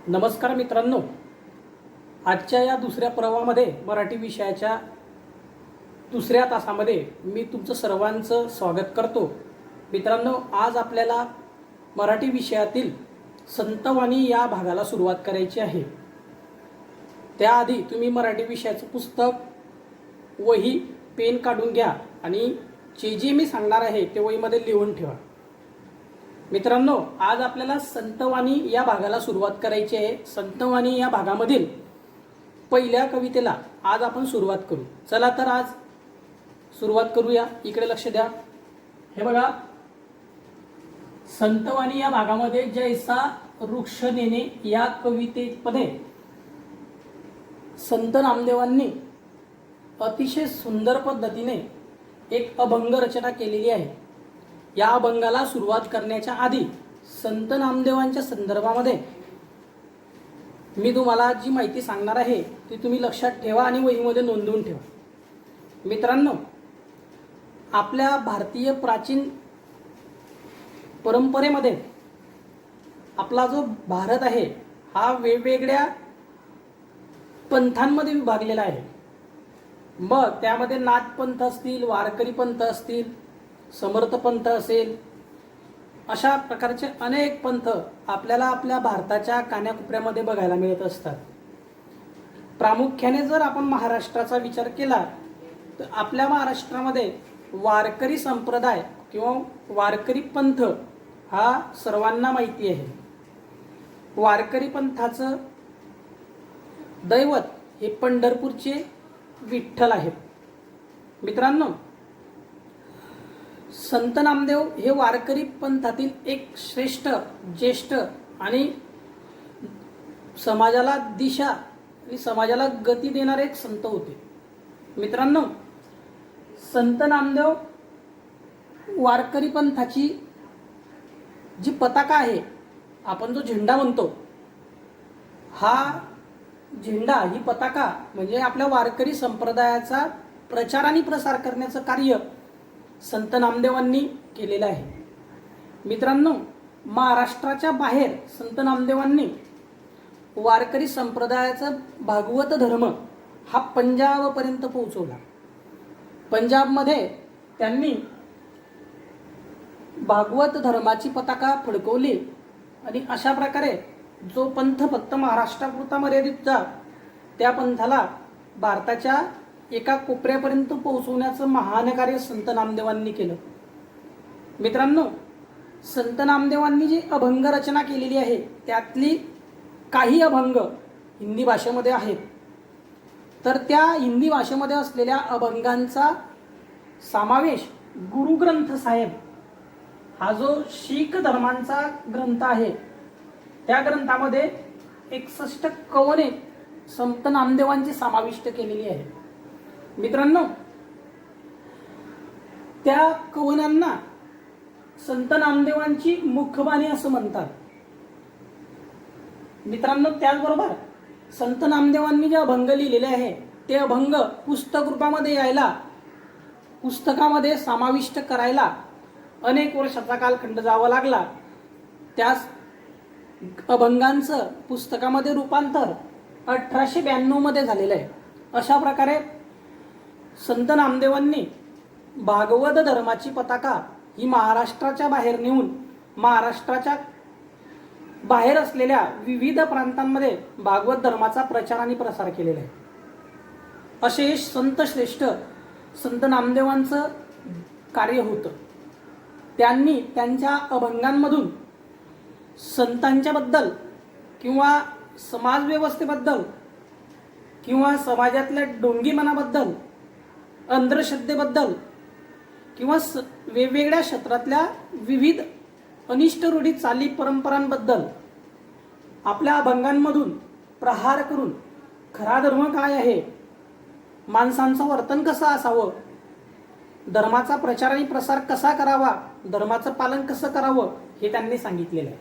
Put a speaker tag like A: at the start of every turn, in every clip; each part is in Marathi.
A: नमस्कार मित्रांनो, आजच्या या दुसऱ्या पर्वामध्ये मराठी विषयाच्या दुसऱ्या तासामध्ये मी तुमचं सर्वांचं स्वागत करतो. मित्रांनो, आज आपल्याला मराठी विषयातील संतवाणी या भागाला सुरुवात करायची आहे. त्याआधी तुम्ही मराठी विषयाचं पुस्तक, वही, पेन काढून घ्या आणि जे मी सांगणार आहे ते वहीमध्ये लिहून ठेवा. मित्रांनो, आज आपल्याला संतवाणी या भागाला सुरुवात करायची आहे. संतवाणी या भागामधील पहिल्या कवितेला आज आपण सुरुवात करू. चला तर आज सुरुवात करूया. इकडे लक्ष द्या. हे बघा, संतवाणी या भागामध्ये जैसा वृक्ष नेणे या कवितेमध्ये संत नामदेवांनी अतिशय सुंदर पद्धतीने एक अभंग रचना केलेली आहे. या अभंगाला सुरुवात करण्याच्या आधी संत नामदेवांच्या संदर्भामध्ये मी तुम्हाला जी माहिती सांगणार आहे ती तुम्ही लक्षात ठेवा आणि वहीमध्ये नोंदवून ठेवा. मित्रांनो, आपल्या भारतीय प्राचीन परंपरेमध्ये आपला जो भारत आहे हा वेगवेगळ्या पंथांमध्ये विभागलेला आहे. मग त्यामध्ये नाथपंथ असतील, वारकरी पंथ असतील, समर्थ पंथ असेल, अशा प्रकारचे अनेक पंथ आपल्याला आपल्या भारताच्या कानाकोपऱ्यामध्ये बघायला मिळत असतात. प्रामुख्याने जर आपण महाराष्ट्राचा विचार केला तर आपल्या महाराष्ट्रामध्ये वारकरी संप्रदाय किंवा वारकरी पंथ हा सर्वांना माहिती आहे. वारकरी पंथाचं दैवत हे पंढरपूरचे विठ्ठल आहेत. मित्रांनो, संत नामदेव हे वारकरी पंथातील एक श्रेष्ठ, ज्येष्ठ आणि समाजाला दिशा आणि समाजाला गती देणारे एक संत होते. मित्रांनो, संत नामदेव वारकरी पंथाची जी पताका आहे, आपण जो झेंडा म्हणतो, हा झेंडा, ही पताका म्हणजे आपल्या वारकरी संप्रदायाचा प्रचार आणि प्रसार करण्याचं कार्य संत नामदेवांनी केलेलं आहे. मित्रांनो, महाराष्ट्राच्या बाहेर संत नामदेवांनी वारकरी संप्रदायाचा भागवत धर्म हा पंजाबपर्यंत पोहोचवला. पंजाबमध्ये त्यांनी भागवत धर्माची पताका फडकवली आणि अशा प्रकारे जो पंथ फक्त महाराष्ट्रापुरता मर्यादित होता त्या पंथाला भारताच्या एका कोपऱ्यापर्यंत पोहोचवण्याचं महान कार्य संत नामदेवांनी केलं. मित्रांनो, संत नामदेवांनी जी अभंग रचना केलेली आहे त्यातली काही अभंग हिंदी भाषेमध्ये आहेत. तर त्या हिंदी भाषेमध्ये असलेल्या अभंगांचा समावेश गुरुग्रंथ साहेब हा जो शीख धर्मांचा ग्रंथ आहे त्या ग्रंथामध्ये 61 कवने संत नामदेवांची समाविष्ट केलेली आहे. मित्रांनो, त्या कवनांना संत नामदेवांची मुखबाणी असं म्हणतात. मित्रांनो, त्याचबरोबर संत नामदेवांनी जे अभंग लिहिलेले आहे ते अभंग पुस्तक रूपामध्ये यायला, पुस्तकामध्ये समाविष्ट करायला अनेक वर्षाचा कालखंड जावा लागला. त्याच अभंगांचं पुस्तकामध्ये रूपांतर 1892 मध्ये झालेलं आहे. अशा प्रकारे संत नामदेवांनी भागवत धर्माची पताका ही महाराष्ट्राच्या बाहेर नेऊन महाराष्ट्राच्या बाहेर असलेल्या विविध प्रांतांमध्ये भागवत धर्माचा प्रचार आणि प्रसार केलेला आहे. असे संत श्रेष्ठ संत नामदेवांचं कार्य होतं. त्यांनी त्यांच्या अभंगांमधून संतांच्या बद्दल किंवा समाजव्यवस्थेबद्दल किंवा समाजातल्या डोंगीपणाबद्दल, अंधश्रद्धेबद्दल किंवा वेगवेगळ्या क्षेत्रातल्या विविध अनिष्ट रूढी, चाली, परंपरांबद्दल आपल्या अभंगांमधून प्रहार करून खरा धर्म काय आहे, माणसांचं वर्तन कसं असावं, धर्माचा प्रचार आणि प्रसार कसा करावा, धर्माचं पालन कसं करावं हे त्यांनी सांगितलेलं आहे.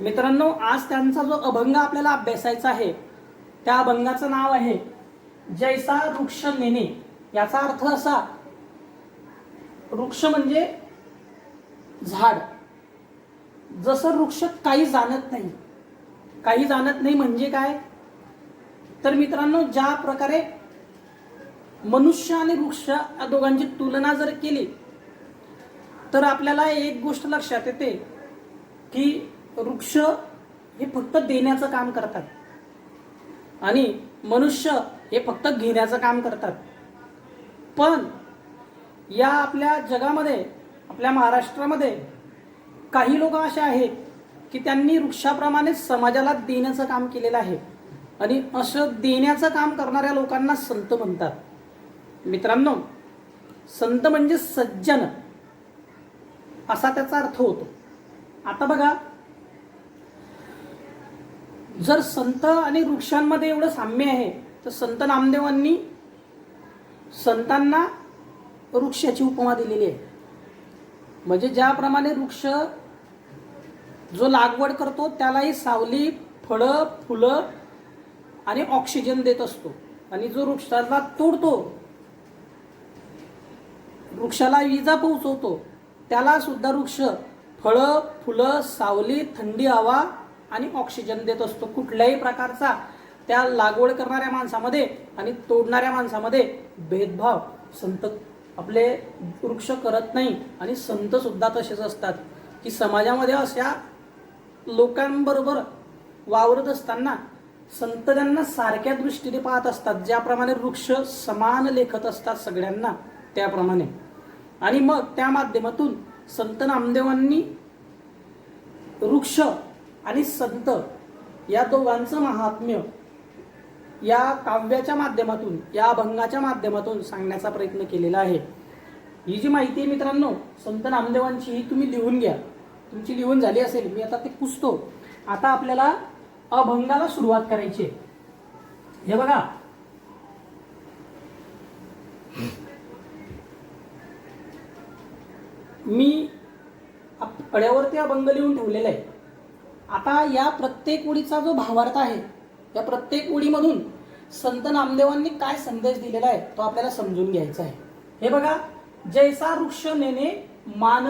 A: मित्रांनो, आज त्यांचा जो अभंग आपल्याला अभ्यासायचा आहे त्या अभंगाचं नाव आहे जैसा वृक्ष नेणे. याचा अर्थ असा, वृक्ष म्हणजे झाड. जसं वृक्ष काही जाणत नाही, काही जाणत नाही म्हणजे काय? तर मित्रांनो, ज्या प्रकारे मनुष्य आणि वृक्ष या दोघांची तुलना जर केली तर आपल्याला एक गोष्ट लक्षात येते की वृक्ष हे फक्त देण्याचं काम करतात आणि मनुष्य हे फक्त घेण्याचं काम करतात. पण या आपल्या जगामध्ये, आपल्या महाराष्ट्रामध्ये काही लोक असे आहेत की त्यांनी वृक्षाप्रमाणे समाजाला देण्याचं काम केलेलं आहे आणि असं देण्याचं काम करणाऱ्या लोकांना संत म्हणतात. मित्रांनो, संत म्हणजे सज्जन असा त्याचा अर्थ होतो. आता बघा, जर संत आणि वृक्षांमध्ये एवढं साम्य आहे तर संत नामदेवांनी संतांना वृक्षाची उपमा दिलेली आहे. म्हणजे ज्याप्रमाणे वृक्ष जो लागवड करतो त्यालाही सावली, फळं, फुलं आणि ऑक्सिजन देत असतो, आणि जो वृक्षाला तोडतो, वृक्षाला विजा पोहोचवतो, त्याला सुद्धा वृक्ष फळं, फुलं, सावली, थंडी हवा आणि ऑक्सिजन देत असतो. कुठल्याही प्रकारचा त्या लागवड करणाऱ्या माणसामध्ये आणि तोडणाऱ्या माणसामध्ये भेदभाव संत आपले वृक्ष करत नाही. आणि संत सुद्धा तसेच असतात की समाजामध्ये अशा लोकांबरोबर वावरत असताना संत त्यांना सारख्या दृष्टीने पाहत असतात, ज्याप्रमाणे वृक्ष समान लेखत असतात सगळ्यांना त्याप्रमाणे. आणि मग त्या माध्यमातून संत नामदेवांनी वृक्ष आणि संत या दोघांचं महात्म्य या काव्याच्या माध्यमातून, या अभंगाच्या माध्यमातून सांगण्याचा प्रयत्न केलेला आहे. ही जी माहिती आहे मित्रांनो संत नामदेवांची, ही तुम्ही लिहून घ्या. तुमची लिहून झाली असेल, मी आता ते पुसतो. आता आपल्याला अभंगाला सुरुवात करायची आहे. हे बघा, मी फळ्यावरती अभंग लिहून ठेवलेला आहे. आता या प्रत्येक ओळीचा जो भावार्थ आहे, या प्रत्येक ओळीमधून संत नामदेवांनी काय संदेश दिलेला आहे तो आपल्याला समजून घ्यायचा आहे. हे बघा, जैसा वृक्ष नेणे मान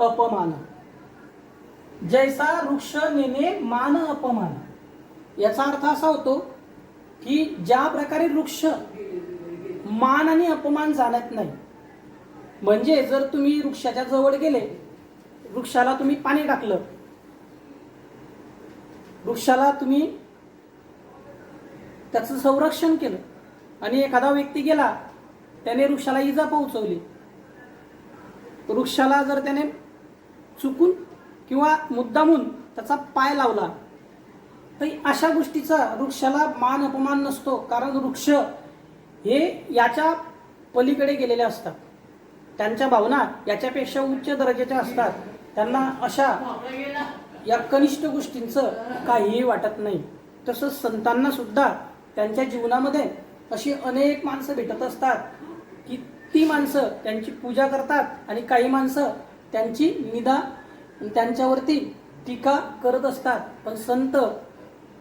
A: अपमान, जैसा वृक्ष नेणे मान अपमान. याचा अर्थ असा होतो की ज्या प्रकारे वृक्ष मान आणि अपमान जाणत नाही, म्हणजे जर तुम्ही वृक्षाच्या जवळ गेले, वृक्षाला तुम्ही पाणी टाकलं, वृक्षाला तुम्ही त्याचं संरक्षण केलं आणि एखादा व्यक्ती गेला, त्याने वृक्षाला इजा पोहोचवली, वृक्षाला जर त्याने चुकून किंवा मुद्दामून त्याचा पाय लावला, तर अशा गोष्टीचा वृक्षाला मान अपमान नसतो. कारण वृक्ष हे याच्या पलीकडे गेलेले असतात, त्यांच्या भावना याच्यापेक्षा उच्च दर्जाच्या असतात. त्यांना अशा या कनिष्ठ गोष्टींचं काहीही वाटत नाही. तसंच संतांना सुद्धा त्यांच्या जीवनामध्ये अशी अनेक माणसं भेटत असतात की ती माणसं त्यांची पूजा करतात आणि काही माणसं त्यांची निंदा, त्यांच्यावरती टीका करत असतात. पण संत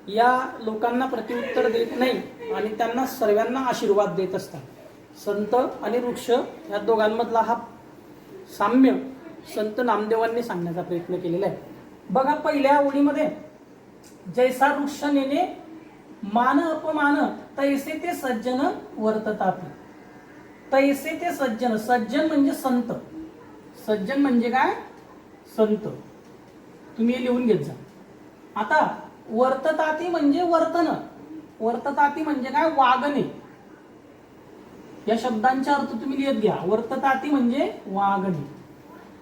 A: या लोकांना प्रत्युत्तर देत नाही आणि त्यांना सर्वांना आशीर्वाद देत असतात. संत आणि वृक्ष या दोघांमधला हा साम्य संत नामदेवांनी सांगण्याचा प्रयत्न केलेला आहे. बघा, पहिल्या ओळीमध्ये जैसा वृक्ष नेणे मान अपमान, तैसे ते सज्जन वर्ततात. तैसे ते सज्जन, सज्जन म्हणजे संत. सज्जन म्हणजे काय? संत. तुम्ही हे लिहून घेत जा. आता वर्तताती म्हणजे वर्तन, वर्तताती म्हणजे काय? वागणे. या शब्दांचा अर्थ तुम्ही लिहत घ्या. वर्तताती म्हणजे वागणे.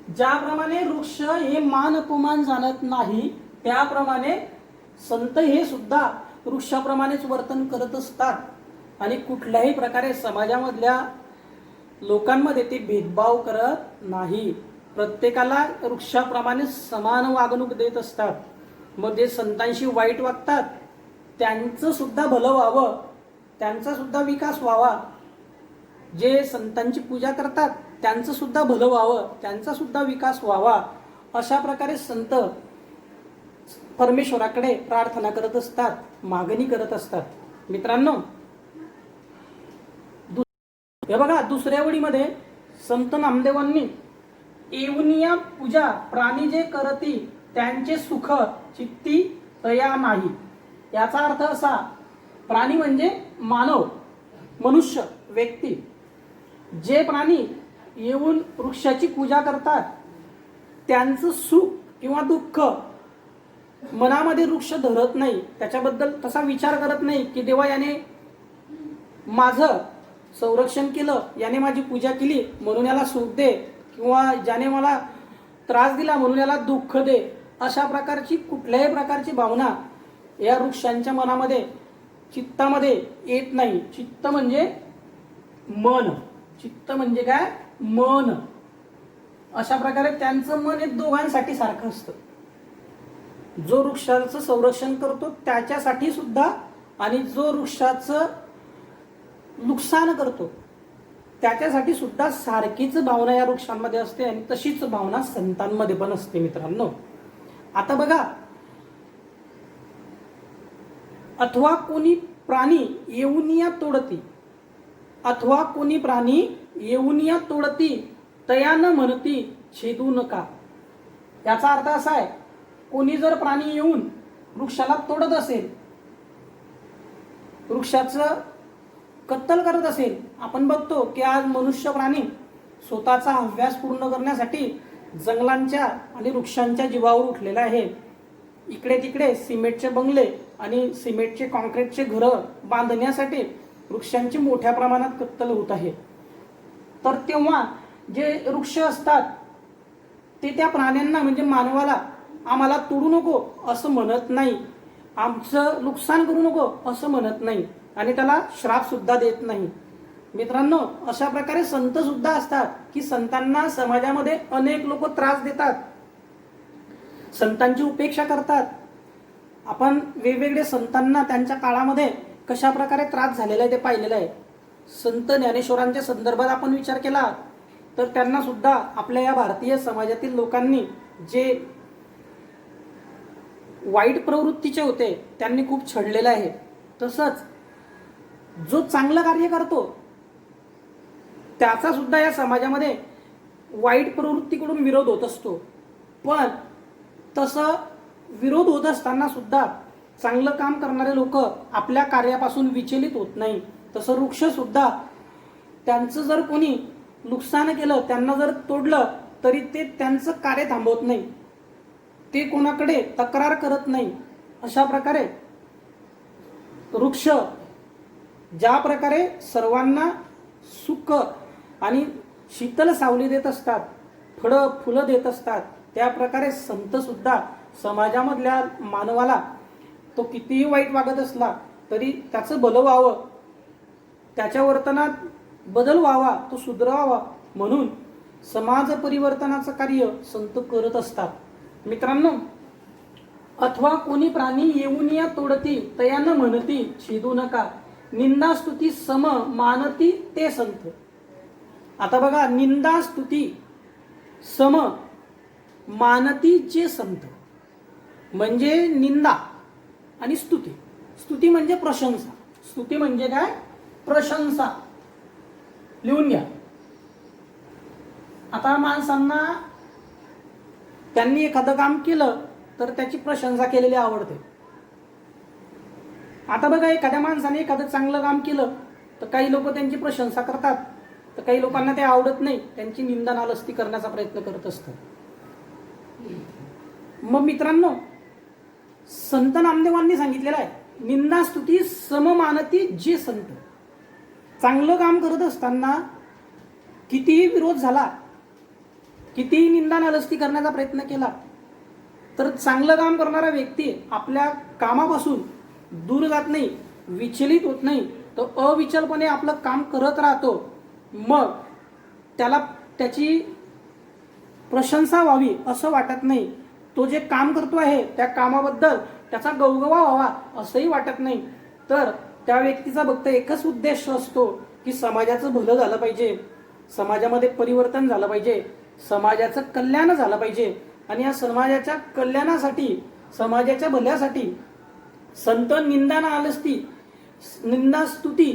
A: ज्याप्रमाणे वृक्ष हे मान अपमान जाणत नाही, त्याप्रमाणे संत हे सुद्धा वृक्षाप्रमाणेच वर्तन करत असतात आणि कुठल्याही प्रकारे समाजामधल्या लोकांमध्ये ते भेदभाव करत नाही. प्रत्येकाला वृक्षाप्रमाणे समान वागणूक देत असतात. मग जे संतांशी वाईट वागतात त्यांचं सुद्धा भलं व्हावं, त्यांचा सुद्धा विकास व्हावा. जे संतांची पूजा करतात त्यांचं सुद्धा भलं व्हावं, त्यांचा सुद्धा विकास व्हावा. अशा प्रकारे संत परमेश्वराकडे प्रार्थना करत असतात, मागणी करत असतात. मित्रांनो, हे बघा, दुसऱ्या ओळीमध्ये संत नामदेवांनी एवनिया पूजा प्राणी जे करती त्यांचे सुख चित्ती तया नाही. याचा अर्थ असा, प्राणी म्हणजे मानव, मनुष्य, व्यक्ती. जे प्राणी येऊन वृक्षाची पूजा करतात त्यांचं सुख किंवा दुःख मनामध्ये वृक्ष धरत नाही, त्याच्याबद्दल तसा विचार करत नाही की देवा याने माझं संरक्षण केलं, याने माझी पूजा केली म्हणून याला सुख दे, किंवा ज्याने मला त्रास दिला म्हणून याला दुःख दे. अशा प्रकारची कुठल्याही प्रकारची भावना या वृक्षांच्या मनामध्ये, चित्तामध्ये येत नाही. चित्त म्हणजे मन. चित्त म्हणजे काय? मन. अशा प्रकारे त्यांचं मन हे दोघांसाठी सारखं असतं. जो वृक्षाचं संरक्षण करतो त्याच्यासाठी सुद्धा, आणि जो वृक्षाचं नुकसान करतो त्याच्यासाठी सुद्धा सारखीच भावना या वृक्षांमध्ये असते. आणि तशीच भावना संतांमध्ये पण असते मित्रांनो. आता बघा, अथवा कोणी प्राणी येऊनिया तोडती, अथवा कोणी प्राणी येऊनिया तोडती तया न म्हणती छेदू नका. याचा अर्थ असा आहे, कोणी जर प्राणी येऊन वृक्षाला तोडत असेल, वृक्षाचं कत्तल करत असेल, आपण बघतो की आज मनुष्य प्राणी स्वतःचा हव्यास पूर्ण करण्यासाठी जंगलांच्या आणि वृक्षांच्या जीवावर उठलेला आहे. इकडे तिकडे सिमेंटचे बंगले आणि सिमेंटचे कॉन्क्रीटचे घरं बांधण्यासाठी वृक्षांची मोठ्या प्रमाणात कत्तल होत आहे. तर तेव्हा जे वृक्ष असतात ते त्या प्राण्यांना म्हणजे मानवाला आम्हाला तोडू नको असं म्हणत नाही, आमचं नुकसान करू नको असं म्हणत नाही, आणि त्याला श्राप सुद्धा देत नाही. मित्रांनो, अशा प्रकारे संत सुद्धा असतात की संतांना समाजामध्ये अनेक लोक त्रास देतात, संतांची उपेक्षा करतात. आपण वेगवेगळे संतांना त्यांच्या काळामध्ये कशा प्रकारे त्रास झालेला आहे ते पाहिलेलं आहे. संत ज्ञानेश्वरांच्या संदर्भात आपण विचार केला तर त्यांना सुद्धा आपल्या या भारतीय समाजातील लोकांनी जे वाईट प्रवृत्तीचे होते त्यांनी खूप छळलेलं आहे. तसंच जो चांगलं कार्य करतो त्याचा सुद्धा या समाजामध्ये वाईट प्रवृत्तीकडून विरोध होत असतो. पण तसं विरोध होत असताना सुद्धा चांगलं काम करणारे लोक आपल्या कार्यापासून विचलित होत नाही. तसं वृक्ष सुद्धा त्यांचं जर कोणी नुकसान केलं, त्यांना जर तोडलं तरी ते त्यांचं कार्य थांबवत नाही, ते कोणाकडे तक्रार करत नाही. अशा प्रकारे वृक्ष ज्या प्रकारे सर्वांना सुख आणि शीतल सावली देत असतात, फळं फुलं देत असतात, त्या प्रकारे संत सुद्धा समाजामधल्या मानवाला तो कितीही वाईट वागत असला तरी त्याचं भलं व्हावं, त्याच्या वर्तनात बदल व्हावा, तो सुधरावा म्हणून समाज परिवर्तनाचं कार्य संत करत असतात. मित्रांनो, अथवा कोणी प्राणी येऊन या तोडती तयान म्हणती छेदू नका, निंदा स्तुती सम मानती ते संत. आता बघा, निंदा स्तुती सम मानती जे संत, म्हणजे निंदा आणि स्तुती. स्तुती म्हणजे प्रशंसा, स्तुती म्हणजे काय? प्रशंसा. लिहून घ्या. आता माणसांना त्यांनी एखादं काम केलं तर त्याची प्रशंसा केलेली आवडते. आता बघा, एखाद्या माणसाने एखादं चांगलं काम केलं तर काही लोक त्यांची प्रशंसा करतात, तर काही लोकांना ते आवडत नाही, त्यांची निंदा नालस्ती करण्याचा प्रयत्न करत असतात. मग मित्रांनो, संत नामदेवांनी सांगितलेलं आहे, निंदा स्तुती सममानती जे संत. चांगलं काम करत असताना कितीही विरोध झाला, कितीही निंदा नालस्ती करण्याचा प्रयत्न केला, तर चांगलं काम करणारा व्यक्ती आपल्या कामापासून दूर जात नाही, विचलित होत नाही, तो अविचलपणे आपलं काम करत राहतो. मग त्याला त्याची प्रशंसा व्हावी असं वाटत नाही, तो जे काम करतो आहे त्या कामाबद्दल त्याचा गवगवा व्हावा असंही वाटत नाही. तर त्या व्यक्तीचा फक्त एकच उद्देश असतो की समाजाचं भलं झालं पाहिजे, समाजामध्ये परिवर्तन झालं पाहिजे, समाजाचं कल्याण झालं पाहिजे. आणि या समाजाच्या कल्याणासाठी, समाजाच्या भल्यासाठी संत निंदा नालस्ती, निंदा स्तुती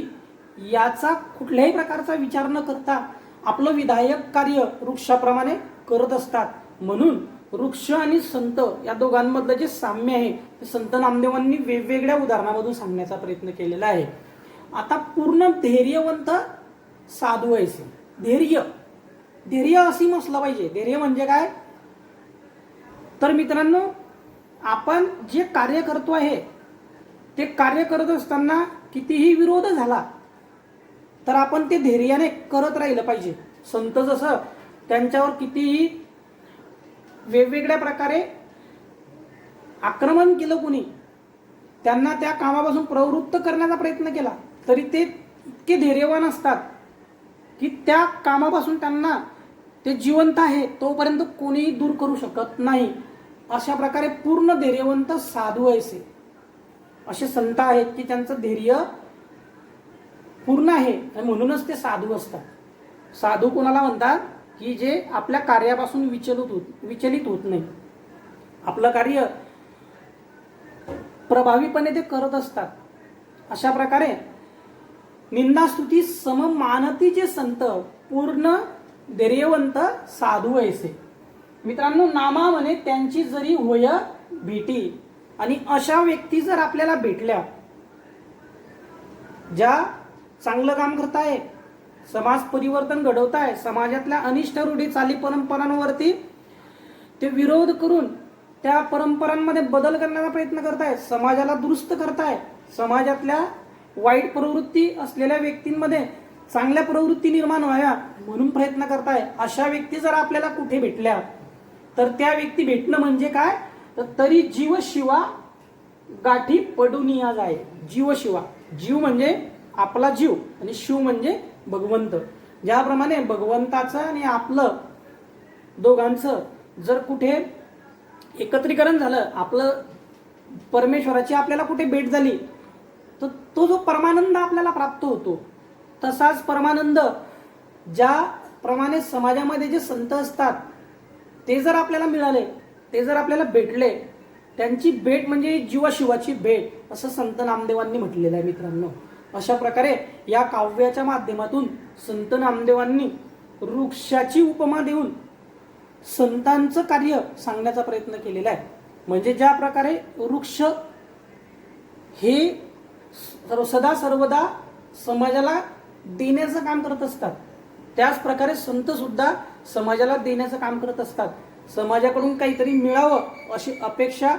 A: याचा कुठल्याही प्रकारचा विचार न करता आपलं विधायक कार्य वृक्षाप्रमाणे करत असतात. म्हणून वृक्ष आणि संत या दोघांमधलं जे साम्य आहे ते संत नामदेवांनी वेगवेगळ्या उदाहरणामधून सांगण्याचा प्रयत्न केलेला आहे. आता पूर्ण धैर्यवंत साधू व्हायचे. धैर्य असीम असलं पाहिजे. धैर्य म्हणजे काय तर मित्रांनो, आपण जे कार्य करतो आहे ते कार्य करत असताना कितीही विरोध झाला तर आपण ते धैर्याने करत राहिलं पाहिजे. संत जसं त्यांच्यावर कितीही वेगवेगळ्या प्रकारे आक्रमण केलं कुणी, त्यांना त्या कामापासून प्रवृत्त करण्याचा प्रयत्न केला तरी ते इतके धैर्यवान असतात की त्या कामापासून त्यांना ते जिवंत आहे तोपर्यंत कोणीही दूर करू शकत नाही. अशा प्रकारे पूर्ण धैर्यवंत साधू व्हायचे. असे संत आहेत की त्यांचं धैर्य पूर्ण आहे आणि म्हणूनच ते साधू असतात. साधू कोणाला म्हणतात की जे आपल्या कार्यापासून विचलित होत नाही. आपलं कार्य प्रभावीपणे ते करत असतात. अशा प्रकारे निंदास्तुती सम मानतीचे संत पूर्ण धैर्यवंत साधू व्हायचे. मित्रांनो, नामा म्हणे त्यांची जरी होय भेटी. आणि अशा व्यक्ती जर आपल्याला भेटल्या ज्या चांगलं काम करताय, समाज परिवर्तन घडवताय, समाजातल्या अनिष्ट रूढी चाली परंपरांवरती ते विरोध करून त्या परंपरांमध्ये बदल करण्याचा प्रयत्न करताय, समाजाला दुरुस्त करताय, समाजातल्या वाईट प्रवृत्ती असलेल्या व्यक्तींमध्ये चांगल्या प्रवृत्ती निर्माण व्हाव्या म्हणून प्रयत्न करताय, अशा व्यक्ती जर आपल्याला कुठे भेटल्या तर त्या व्यक्ती भेटणं म्हणजे काय तर तरी जीव शिवा गाठी पडून या जाय. जीव शिवा, जीव म्हणजे आपला जीव आणि शिव म्हणजे भगवंत. ज्याप्रमाणे भगवंताचं आणि आपलं दोघांचं जर कुठे एकत्रीकरण झालं, आपलं परमेश्वराची आपल्याला कुठे भेट झाली तर तो जो परमानंद आपल्याला प्राप्त होतो, तसाच परमानंद ज्याप्रमाणे समाजामध्ये जे संत असतात ते जर आपल्याला मिळाले, ते जर आपल्याला भेटले, त्यांची भेट म्हणजे जीवशिवाची भेट असं संत नामदेवांनी म्हटलेलं आहे. मित्रांनो, अशा प्रकारे या काव्याच्या माध्यमातून संत नामदेवांनी वृक्षाची उपमा देऊन संतांचं कार्य सांगण्याचा प्रयत्न केलेला आहे. म्हणजे ज्या प्रकारे वृक्ष हे सदा सर्वदा समाजाला देण्याचं काम करत असतात, त्याच प्रकारे संत सुद्धा समाजाला देण्याचं काम करत असतात. समाजाकडून काहीतरी मिळावं अशी अपेक्षा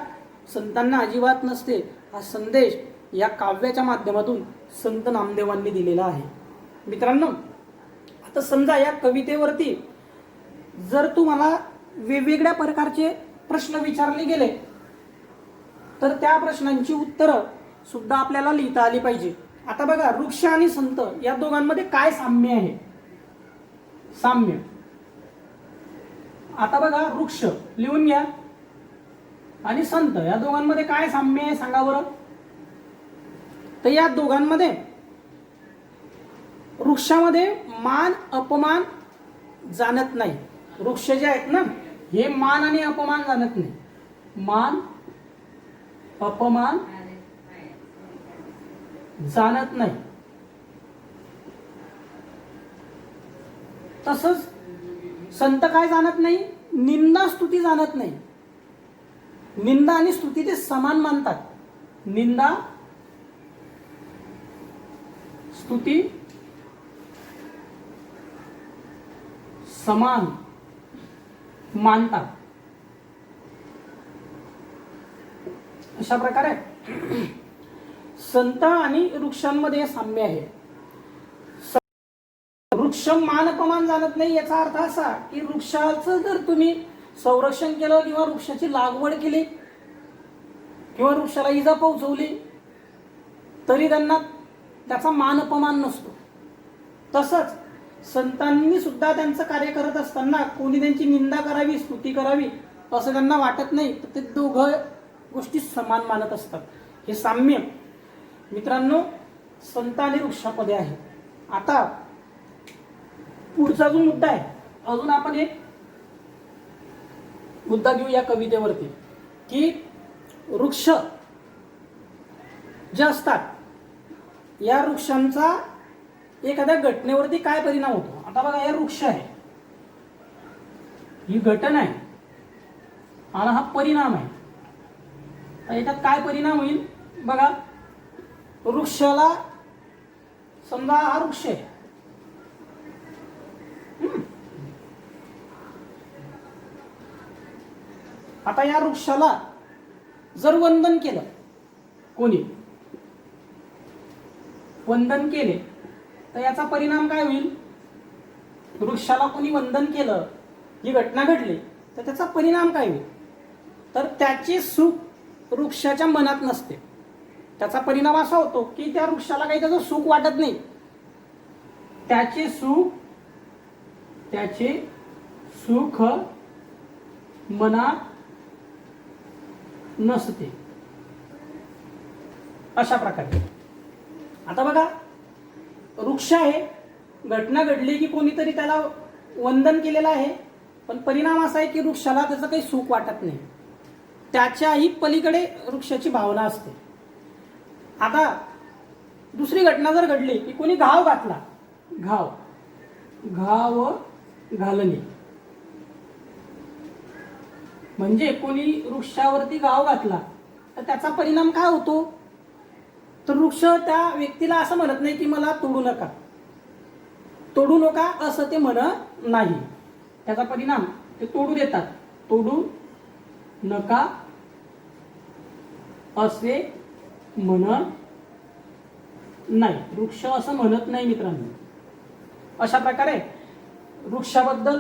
A: संतांना अजिबात नसते. हा संदेश या काव्याच्या माध्यमातून संत नामदेवांनी दिलेला आहे. मित्रांनो, आता समजा या कवितेवरती जर तुम्हाला वेगवेगळ्या प्रकारचे प्रश्न विचारले गेले तर त्या प्रश्नांची उत्तरं सुद्धा आपल्याला लिहिता आली पाहिजे. आता बघा, वृक्ष आणि संत या दोघांमध्ये काय साम्य आहे? साम्य, आता बघा, वृक्ष लिहून घ्या आणि संत या दोघांमध्ये काय साम्य आहे सांगा बरं. तर या दोघांमध्ये वृक्षामध्ये मान अपमान जाणत नाही. वृक्ष जे आहेत ना, हे मान आणि अपमान जाणत नाही. मान अपमान जाणत नाही. तसंच संत काय जाणत नाही? निंदा स्तुती जाणत नाही. निंदा आणि स्तुती ते समान मानतात. निंदा स्तुती समान मानतात. अशा प्रकारे संत आणि वृक्षांमध्ये साम्य आहे. वृक्ष मान अपमान जाणत नाही याचा अर्थ असा की वृक्षाचं जर तुम्ही संरक्षण केलं किंवा वृक्षाची लागवड केली किंवा वृक्षाला इजा पोहोचवली तरी त्यांना त्याचा मान अपमान नसतो. तसंच संतांनी सुद्धा त्यांचं कार्य करत असताना कोणी त्यांची निंदा करावी, स्तुती करावी असं त्यांना वाटत नाही. तर ते दोघं गोष्टी समान मानत असतात. हे साम्य मित्रांनो संत आणि वृक्षामध्ये आहे. आता पुढचा जो मुद्दा आहे, अजून आपण एक मुद्दा घेऊ या कवितेवरती की वृक्ष जे असतात या वृक्षांचा एखाद्या घटनेवरती काय परिणाम होतो. आता बघा, हे वृक्ष आहे, ही घटना आहे आणि हा परिणाम आहे. तर याच्यात काय परिणाम होईल बघा. वृक्षाला समजा हा वृक्ष आहे. आता या वृक्षाला जर वंदन केलं, कोणी वंदन केले, तर याचा परिणाम काय होईल. वृक्षाला कोणी वंदन केलं, ही घटना घडली, तर त्याचा परिणाम काय होईल. तर त्याचे सुख वृक्षाच्या मनात नसते. त्याचा परिणाम असा होतो की त्या वृक्षाला काही त्याचं सुख वाटत नाही. त्याचे सुख मनात नसते. अशा प्रकारे आता बघा, वृक्ष आहे, घटना घडली की कोणीतरी त्याला वंदन केलेलं आहे, पण परिणाम असा आहे की वृक्षाला त्याचं काही सुख वाटत नाही. त्याच्याही पलीकडे वृक्षाची भावना असते. आता दुसरी घटना जर घडली की कोणी घाव घातला, घाव घालणे म्हणजे कोणी वृक्षावरती घाव घातला, तर त्याचा परिणाम काय होतो. तर वृक्ष त्या व्यक्तीला असं म्हणत नाही की मला तोडू नका असं ते म्हणत नाही. त्याचा परिणाम ते तोडू देतात. तोडू नका असे म्हणत नाही. वृक्ष असं म्हणत नाही मित्रांनो. अशा प्रकारे वृक्षाबद्दल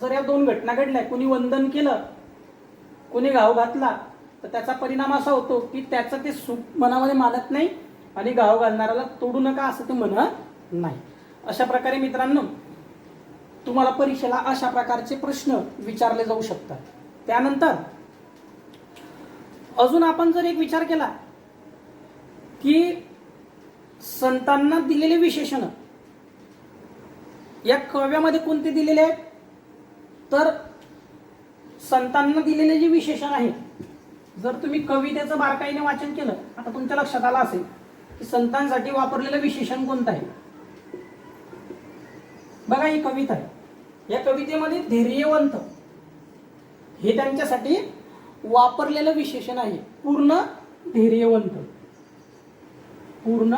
A: जर या दोन घटना घडल्या, कोणी वंदन केलं, कोणी घाव घातला, तर त्याचा परिणाम असा होतो की त्याचं ते सुख मनामध्ये मानत नाही आणि घाव घालणाऱ्याला तोडू नका असं ते म्हणत नाही. अशा प्रकारे मित्रांनो तुम्हाला परीक्षेला अशा प्रकारचे प्रश्न विचारले जाऊ शकतात. त्यानंतर अजून आपण जर एक विचार केला की संतांना दिलेले विशेषण या काव्यामध्ये कोणते दिलेले आहेत. तर संतांना दिलेले जे विशेषण आहे, जर तुम्ही कवितेचं बारकाईने वाचन केलं, आता तुमच्या लक्षात आलं असेल की संतांसाठी वापरलेलं विशेषण कोणतं आहे. बघा, ही कविता आहे. या कवितेमध्ये धैर्यवंत हे त्यांच्यासाठी वापरलेलं विशेषण आहे. पूर्ण धैर्यवंत, पूर्ण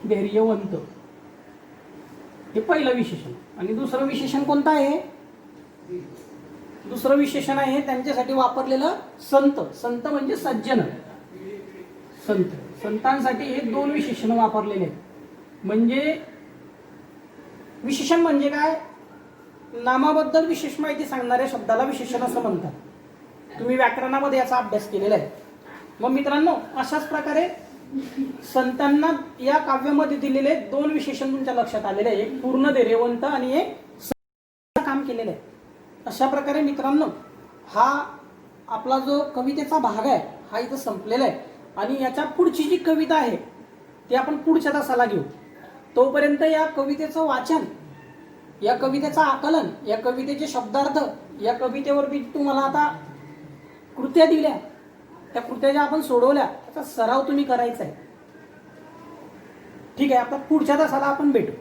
A: धैर्यवंत हे पहिलं विशेषण. आणि दुसरं विशेषण कोणतं आहे. दुसरं विशेषण आहे त्यांच्यासाठी वापरलेलं संत. संत म्हणजे सज्जन. संतांसाठी हे दोन विशेषण वापरलेले आहेत. म्हणजे विशेषण म्हणजे काय. नामाबद्दल विशेष माहिती सांगणाऱ्या शब्दाला विशेषण असं म्हणतात. तुम्ही व्याकरणामध्ये याचा अभ्यास केलेला आहे. मग मित्रांनो, अशाच प्रकारे संतांना या काव्यामध्ये दिलेले दोन विशेषण तुमच्या लक्षात आलेले आहे. एक पूर्ण धैर्यवंत आणि एक काम केलेलं आहे. अशा प्रकारे मित्रांनो हा आपला जो कवितेचा भाग आहे हा इथं संपलेला आहे. आणि याच्या पुढची जी कविता आहे ती आपण पुढच्या तासाला घेऊ. तोपर्यंत या कवितेचं वाचन, या कवितेचं आकलन, या कवितेचे शब्दार्थ, या कवितेवर मी तुम्हाला आता कृत्या दिल्या, त्या कृत्या ज्या आपण सोडवल्या त्याचा सराव तुम्ही करायचा आहे. ठीक आहे, आता पुढच्या तासाला आपण भेटू.